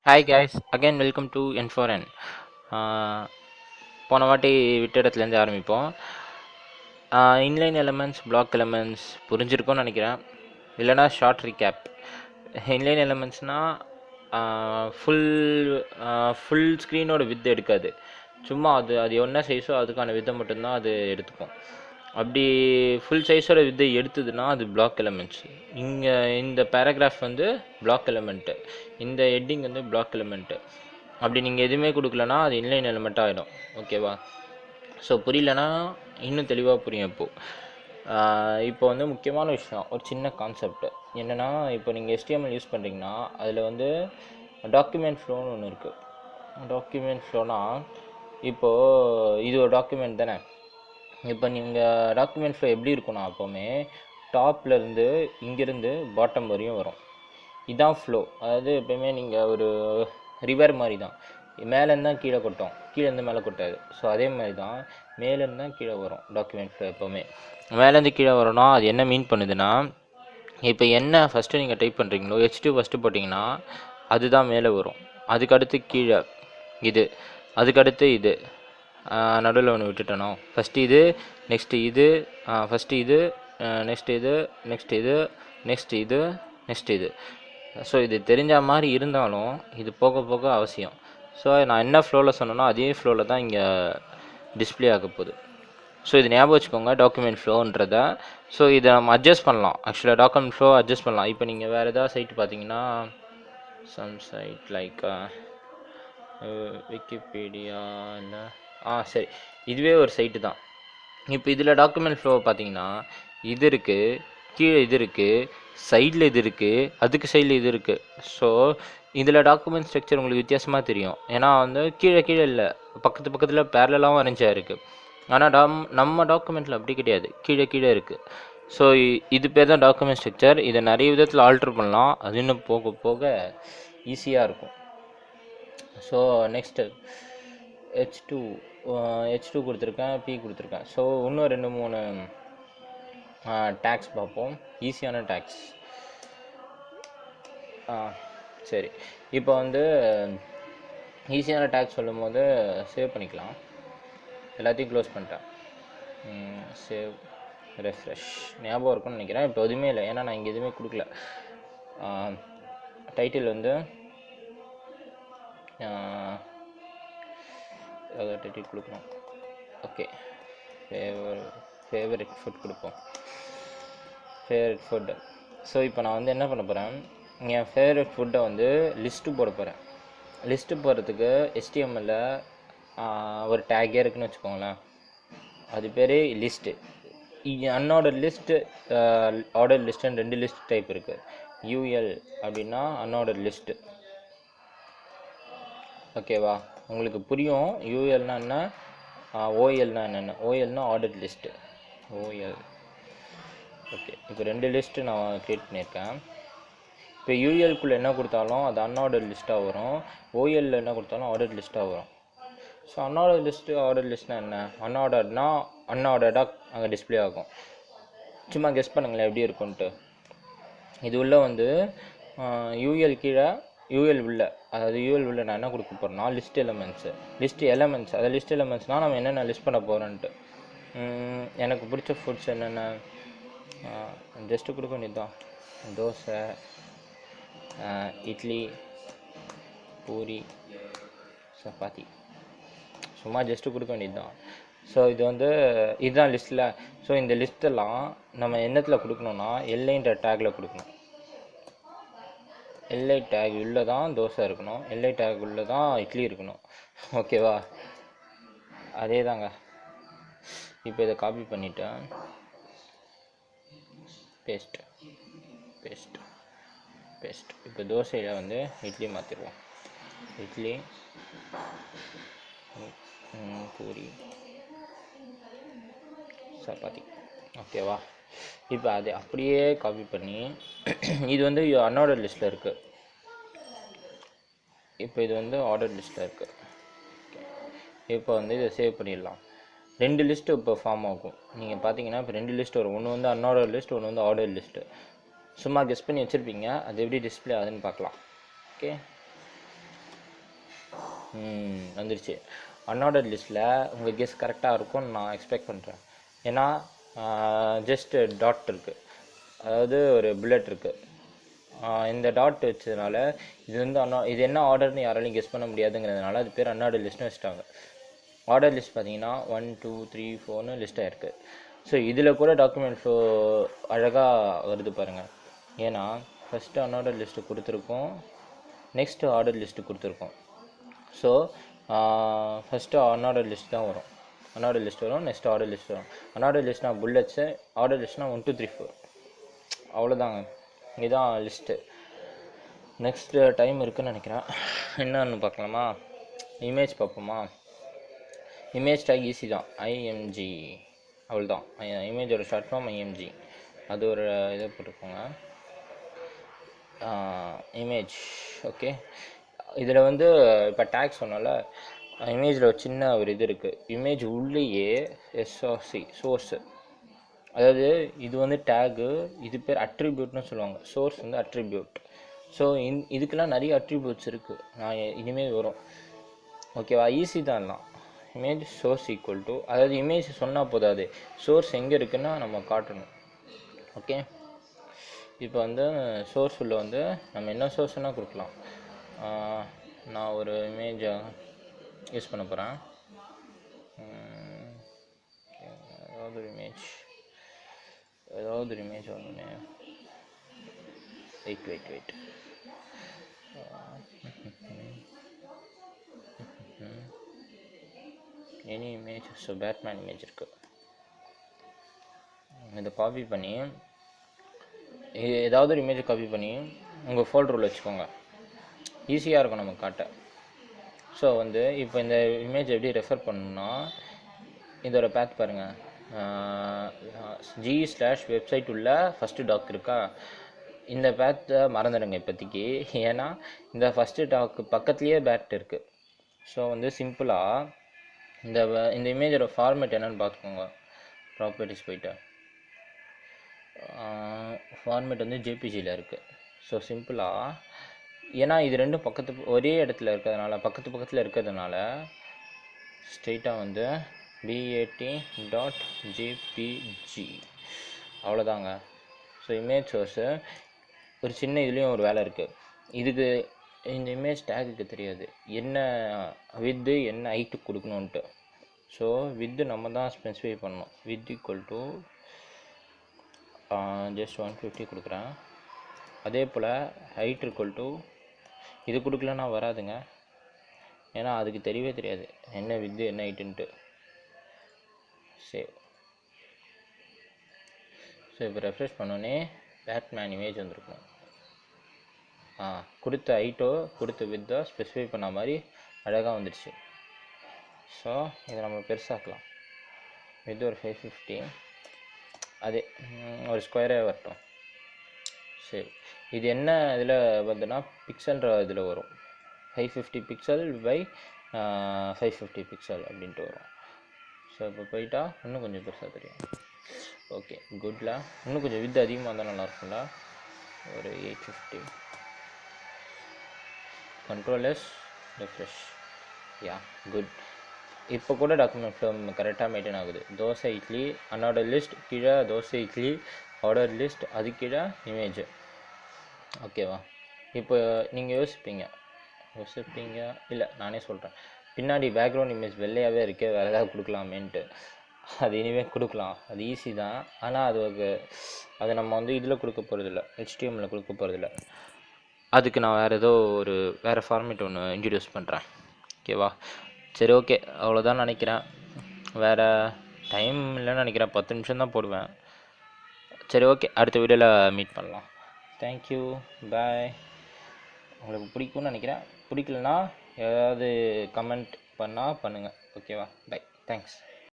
Hi guys, again welcome to N4N. போன வாட்டி விட்ட இடத்துலேருந்து ஆரம்பிப்போம். இன்லைன் எலமெண்ட்ஸ், பிளாக் எலமெண்ட்ஸ் புரிஞ்சிருக்கும்னு நினைக்கிறேன். இல்லைனா ஷார்ட் ரீகேப். இன்லைன் எலமெண்ட்ஸ்னால் ஃபுல் ஃபுல் ஸ்க்ரீனோட வித் எடுக்காது. சும்மா அது என்ன சைஸோ அதுக்கான வித்தை மட்டும்தான் அது எடுத்துக்கும். அப்படி ஃபுல் சைஸோட வித்தை எடுத்ததுன்னா அது பிளாக் எலமெண்ட்ஸ். இங்கே இந்த பேராகிராஃப் வந்து பிளாக் எலமெண்ட்டு, இந்த ஹெட்டிங் வந்து பிளாக் எலமெண்ட்டு. அப்படி நீங்கள் எதுவுமே கொடுக்கலனா அது இன்லைன் எலமெண்ட்டாக ஆகிடும். ஓகேவா? ஸோ புரியலனா இன்னும் தெளிவாக புரியும். இப்போ வந்து முக்கியமான விஷயம், ஒரு சின்ன கான்செப்ட் என்னென்னா, இப்போ நீங்கள் HTML யூஸ் பண்ணுறீங்கன்னா அதில் வந்து டாக்குமெண்ட் ஃப்ளோன்னு ஒன்று இருக்குது. டாக்குமெண்ட் ஃப்ளோனால் இப்போது இது ஒரு டாக்குமெண்ட் தானே. இப்போ நீங்கள் டாக்குமெண்ட் ஃப்ளோ எப்படி இருக்குன்னா, எப்போவுமே டாப்லேருந்து இங்கேருந்து பாட்டம் வரையும் வரும். இதுதான் ஃப்ளோ. அதாவது எப்போயுமே நீங்கள் ஒரு ரிவர் மாதிரி தான், மேலேருந்து தான் கீழே கொட்டும், கீழேருந்து மேலே கொட்டாது. ஸோ அதே மாதிரி தான் மேலேருந்து தான் கீழே வரும் டாக்குமெண்ட் ஃப்ளோ. எப்போவுமே மேலேருந்து கீழே வரோன்னா அது என்ன மீன் பண்ணுதுன்னா, இப்போ என்ன ஃபஸ்ட்டு நீங்கள் டைப் பண்ணுறீங்களோ H2 ஃபஸ்ட்டு போட்டிங்கன்னா அதுதான் மேலே வரும். அதுக்கடுத்து கீழே இது, அதுக்கடுத்து இது, நடுவில் ஒன்று விட்டுட்டனோ, ஃபஸ்ட்டு இது, நெக்ஸ்ட்டு இது, ஃபஸ்ட்டு இது, நெக்ஸ்ட் இது, நெக்ஸ்ட் இது, நெக்ஸ்ட் இது, நெக்ஸ்ட் இது. ஸோ இது தெரிஞ்ச மாதிரி இருந்தாலும் இது போக போக அவசியம். ஸோ நான் என்ன ஃப்ளோவில் சொன்னேனோ அதே ஃப்ளோவில் தான் இங்கே டிஸ்பிளே ஆக போகுது. ஸோ இது ஞாபகம் வச்சுக்கோங்க, டாக்குமெண்ட் ஃப்ளோன்றதை. ஸோ இதை நம்ம அட்ஜஸ்ட் பண்ணலாம். ஆக்சுவலாக டாக்குமெண்ட் ஃப்ளோ அட்ஜஸ்ட் பண்ணலாம். இப்போ நீங்கள் வேறு ஏதாவது சைட் பார்த்தீங்கன்னா, சம் சைட் லைக் விக்கிபீடியாவில் சரி, இதுவே ஒரு சைட்டு தான். இப்போ இதில் டாக்குமெண்ட் ஃப்ளோ பார்த்தீங்கன்னா இது இருக்குது, கீழே இது இருக்குது, சைடில் இது இருக்குது, அதுக்கு சைடில் இது இருக்குது. ஸோ இதில் டாக்குமெண்ட் ஸ்ட்ரக்சர் உங்களுக்கு வித்தியாசமாக தெரியும். ஏன்னா வந்து கீழே கீழே இல்லை, பக்கத்து பக்கத்தில் பேரலாகவும் அரேஞ்சாக இருக்குது. ஆனால் நம்ம டாக்குமெண்ட்டில் அப்படி கிடையாது, கீழே கீழே இருக்குது. ஸோ இது பேர் தான் டாக்குமெண்ட் ஸ்ட்ரக்சர். இதை நிறைய விதத்தில் ஆல்ட்ரு பண்ணலாம், அது இன்னும் போக போக ஈஸியாக இருக்கும். ஸோ நெக்ஸ்ட்டு H2 கொடுத்துருக்கேன், P கொடுத்துருக்கேன். ஸோ இன்னும் 2-3 டேக்ஸ் பார்ப்போம், ஈஸியான டேக்ஸ். சரி, இப்போ வந்து ஈஸியான டேக்ஸ் சொல்லும் போது சேவ் பண்ணிக்கலாம். எல்லாத்தையும் க்ளோஸ் பண்ணிட்டேன். Save, refresh. ஞாபகம் இருக்குன்னு நினைக்கிறேன். இப்போ எதுவுமே இல்லை, ஏன்னா நான் இங்கே எதுவுமே கொடுக்கல. டைட்டில் வந்து டைட்டில் கொடுக்கணும். ஓகே, ஃபேவரட் ஃபுட் கொடுப்போம், ஃபேவரட் ஃபுட்டு. ஸோ இப்போ நான் வந்து என்ன பண்ண போகிறேன், என் ஃபேவரட் ஃபுட்டை வந்து லிஸ்ட்டு போட போகிறேன். லிஸ்ட்டு போடுறதுக்கு HTML ஒரு டேக்கே இருக்குதுன்னு வச்சுக்கோங்களேன். அது பேர் லிஸ்ட்டு. அன்ஆர்டர் லிஸ்ட்டு, ஆர்டர் லிஸ்ட்டுன்னு 2 லிஸ்ட் டைப் இருக்குது. UL அப்படின்னா அன்ஆர்டர் லிஸ்ட்டு. ஓகேவா? உங்களுக்கு புரியும் ULனா என்ன, OLனா என்னென்ன. OLனா ஆர்டர் லிஸ்ட்டு, OL. ஓகே, இப்போ 2 லிஸ்ட்டு நான் க்ரியேட் பண்ணியிருக்கேன். இப்போ ULக்குள்ளே என்ன கொடுத்தாலும் அது அன்ஆர்டர் லிஸ்ட்டாக வரும், OLல என்ன கொடுத்தாலும் ஆர்டர் லிஸ்ட்டாக வரும். ஸோ அன்ஆர்டர் லிஸ்ட்டு, ஆர்டர் லிஸ்ட்னா என்ன? அன்ஆர்டர்னா அன்ஆர்டர்டாக அங்கே டிஸ்பிளே ஆகும். சும்மா கெஸ் பண்ணுங்களேன் எப்படி இருக்குன்ட்டு. இது உள்ளே வந்து UL கீழே, UL உள்ள, அதாவது UL உள்ள நான் என்ன கொடுக்க போகிறேன்னா லிஸ்ட் எலமெண்ட்ஸு. அதை லிஸ்ட் எலமெண்ட்ஸ்னால் நம்ம என்னென்ன லிஸ்ட் பண்ண போகிறோன்ட்டு. எனக்கு பிடிச்ச ஃபுட்ஸ் என்னென்ன ஜஸ்ட்டு கொடுக்க வேண்டியது தான். தோசை, இட்லி, பூரி, சப்பாத்தி. சும்மா ஜஸ்ட்டு கொடுக்க வேண்டியது தான். ஸோ இது வந்து இதுதான் லிஸ்ட்டில். ஸோ இந்த லிஸ்ட்டெல்லாம் நம்ம என்னத்தில் கொடுக்கணுன்னா எல்லைன்ற டேக்கில் கொடுக்கணும். எல்ஐ டேக் உள்ளே தான் தோசை இருக்கணும், எல்ஐ டேக் உள்ளே தான் இட்லி இருக்கணும். ஓகேவா? அதே தாங்க. இப்போ இதை காப்பி பண்ணிவிட்டேன், பேஸ்ட். இப்போ தோசையில் வந்து இட்லி மாற்றிடுவோம். இட்லி, பூரி, சப்பாத்தி. ஓகேவா? இப்போ அதை அப்படியே காப்பி பண்ணி இது வந்து அன்ஆர்டர் லிஸ்ட்டில் இருக்குது. இப்போ இது வந்து ஆர்டர் லிஸ்ட்டில் இருக்குது. இப்போ வந்து இதை சேவ் பண்ணிடலாம். 2 லிஸ்ட்டு இப்போ ஃபார்ம் ஆகும். நீங்கள் பார்த்தீங்கன்னா இப்போ 2 லிஸ்ட் வரும். ஒன்று வந்து அன்ஆர்டர் லிஸ்ட், ஒன்று வந்து ஆர்டர் லிஸ்ட்டு. சும்மா கெஸ் பண்ணி வச்சுருப்பீங்க, அது எப்படி டிஸ்பிளே ஆகுதுன்னு பார்க்கலாம். ஓகே, வந்துருச்சு. அன்ஆர்டர்ட் லிஸ்ட்டில் உங்கள் கெஸ் கரெக்டாக இருக்கும்னு நான் எக்ஸ்பெக்ட் பண்ணுறேன். ஏன்னா ஜஸ்ட் டாட் இருக்குது, அதாவது ஒரு புல்லட் இருக்குது. இந்த டாட் வச்சதுனால இது வந்து இது என்ன ஆர்டர்னு யாராலையும் கெஸ் பண்ண முடியாதுங்கிறதுனால அது பேர் அன்ஆர்டர்ட் லிஸ்ட்னு வச்சுட்டாங்க. ஆர்டர் லிஸ்ட் பார்த்தீங்கன்னா 1 2 3 4ன்னு லிஸ்ட்டாக இருக்குது. ஸோ இதில் கூட டாக்குமெண்ட் ஃப்ளோ அழகாக வருது பாருங்கள். ஏன்னா ஃபஸ்ட்டு அன்ஆர்டர் லிஸ்ட்டு கொடுத்துருக்கோம், நெக்ஸ்ட்டு ஆர்டர் லிஸ்ட்டு கொடுத்துருக்கோம். ஸோ ஃபஸ்ட்டு அன்ஆர்டர் லிஸ்ட் தான் வரும், அன்ஆர்டர் லிஸ்ட் வரும், நெக்ஸ்ட் ஆர்டர் லிஸ்ட் வரும். அன்ஆர்டர் லிஸ்ட்னா புல்லட்ஸு, ஆர்டர் லிஸ்ட்னா 1 2 3 4, அவ்வளோதாங்க. இதுதான் லிஸ்ட்டு. நெக்ஸ்ட்டு டைம் இருக்குதுன்னு நினைக்கிறேன். என்னன்னு பார்க்கலாமா? இமேஜ் பார்ப்போமா? இமேஜ் டேக் ஈஸி தான், ஐஎம்ஜி, அவ்வளோதான். இமேஜோட ஷார்ட் ஃபார்ம் ஐஎம்ஜி, அது ஒரு இதை போட்டுக்கோங்க, இமேஜ். ஓகே, இதில் வந்து இப்போ டேக் சொன்னால இமேஜில் ஒரு சின்ன ஒரு இது இருக்குது. இமேஜ் உள்ளேயே எஸ்ஆர்சி சோர்ஸு, அதாவது இது வந்து டேகு, இது பேர் அட்ரிபியூட்னு சொல்லுவாங்க. சோர்ஸ் வந்து அட்ரிபியூட். ஸோ இதுக்கெல்லாம் நிறைய அட்ரிபியூட்ஸ் இருக்குது, நான் இனிமேல் வரும். ஓகேவா? ஈஸி தான் எல்லாம். இமேஜ் சோர்ஸ் ஈக்குவல் டு, அதாவது இமேஜ் சொன்னால் போதாது, சோர்ஸ் எங்கே இருக்குன்னா நம்ம காட்டணும். ஓகே, இப்போ வந்து சோர்ஸ் உள்ள வந்து நம்ம என்ன சோர்ஸ்னால் கொடுக்கலாம். நான் ஒரு இமேஜை யூஸ் பண்ண போகிறேன். ஏதாவது ஒரு இமேஜ் ஒன்று. Wait any image. So Batman image இருக்குது. இதை காப்பி பண்ணி, ஏதாவது ஒரு இமேஜை காப்பி பண்ணி உங்கள் ஃபோல்டரில் வச்சுக்கோங்க, ஈஸியாக இருக்கும் நமக்கு காட்ட. ஸோ வந்து இப்போ இந்த இமேஜ் எப்படி ரெஃபர் பண்ணணும்னா, இதோட பேத் பாருங்கள், g/website உள்ள ஃபஸ்ட்டு டாக் இருக்கா, இந்த பேத்தை மறந்துடுங்க இப்போதைக்கு. ஏன்னா இந்த ஃபஸ்ட்டு டாக்கு பக்கத்துலேயே பேட் இருக்குது. ஸோ வந்து சிம்பிளாக இந்த இமேஜோட ஃபார்மேட் என்னென்னு பார்த்துக்கோங்க. ப்ராப்பர்ட்டிஸ் போய்ட்டு ஃபார்மேட் வந்து ஜேபிஜியில் இருக்குது. ஸோ சிம்பிளாக, ஏன்னா இது ரெண்டும் ஒரே இடத்துல இருக்கிறதுனால, பக்கத்தில் இருக்கிறதுனால ஸ்ட்ரெயிட்டாக வந்து bat.jpg, அவ்வளோதாங்க. ஸோ இமேஜ் சோர்ஸு ஒரு சின்ன இதுலேயும் ஒரு வேலை இருக்குது. இதுக்கு இந்த இமேஜ் டேகுக்கு தெரியாது என்ன வித்து என்ன ஹைட்டு கொடுக்கணுன்ட்டு. ஸோ வித்து நம்ம தான் ஸ்பெசிஃபை பண்ணணும். வித் ஈக்குவல் டு ஜஸ்ட் 150 கொடுக்குறேன். அதே போல் ஹைட் ஈக்குவல் டு, இது கொடுக்கலன்னா வராதுங்க, ஏன்னா அதுக்கு தெரியவே தெரியாது என்ன வித்து என்ன ஹைட்டுன்ட்டு. சேவ். ஸோ இப்போ ரெஃப்ரெஷ் பண்ணோன்னே பேட்மேன் இமேஜ் வந்துருக்கும். கொடுத்த ஹைட்டோ கொடுத்த வித்தோ ஸ்பெசிஃபை பண்ண மாதிரி அழகாக வந்துடுச்சு. ஸோ இதை நம்ம பெருசாக்கலாம். வித் ஒரு 550, அதே ஒரு ஸ்கொயரே வரட்டும். சரி, இது என்ன இதில் வந்துன்னா பிக்சல்ன்ற இதில் வரும். 550 பிக்சல் பை 550 பிக்சல் அப்படின்ட்டு வரும். ஸோ இப்போ போயிட்டா இன்னும் கொஞ்சம் பெருசாக தெரியும். ஓகே, குட்ல. இன்னும் கொஞ்சம் வித் அதிகமாக இருந்தால் நல்லாயிருக்கும்ல. ஒரு 850. Control S, refresh. யா, குட். இப்போ கூட டாக்குமெண்ட் ஃப்ளோ கரெக்டாக மெயின்டைன் ஆகுது. தோசை இட்லி அன்ஆர்டர் லிஸ்ட், கீழே தோசை இட்லி ஆர்டர் லிஸ்ட், அது கீழே இமேஜ். ஓகேவா? இப்போ நீங்கள் யோசிப்பீங்க இல்லை நானே சொல்கிறேன், பின்னாடி பேக்ரவுண்ட் இமேஜ் வெள்ளையாகவே இருக்கே, வேறு ஏதாவது கொடுக்கலாமேன்ட்டு. அது இனிமேல் கொடுக்கலாம், அது ஈஸி தான். ஆனால் அது நம்ம வந்து இதில் கொடுக்க போகிறதில்ல, HTML கொடுக்க போகிறதில்ல. அதுக்கு நான் வேறு ஃபார்மேட் ஒன்று இன்ட்ரடியூஸ் பண்ணுறேன். ஓகேவா? சரி, ஓகே, அவ்வளோதான் நினைக்கிறேன். வேறு டைம் இல்லைன்னு நினைக்கிறேன், 10 நிமிஷம் தான் போடுவேன். சரி, ஓகே, அடுத்த வீடியோவில் மீட் பண்ணலாம். Thank you, bye. உங்களுக்கு பிடிக்கும்னு நினைக்கிறேன். பிடிக்கலனா ஏதாவது கமெண்ட் பண்ணுங்கள். ஓகேவா? Bye, thanks.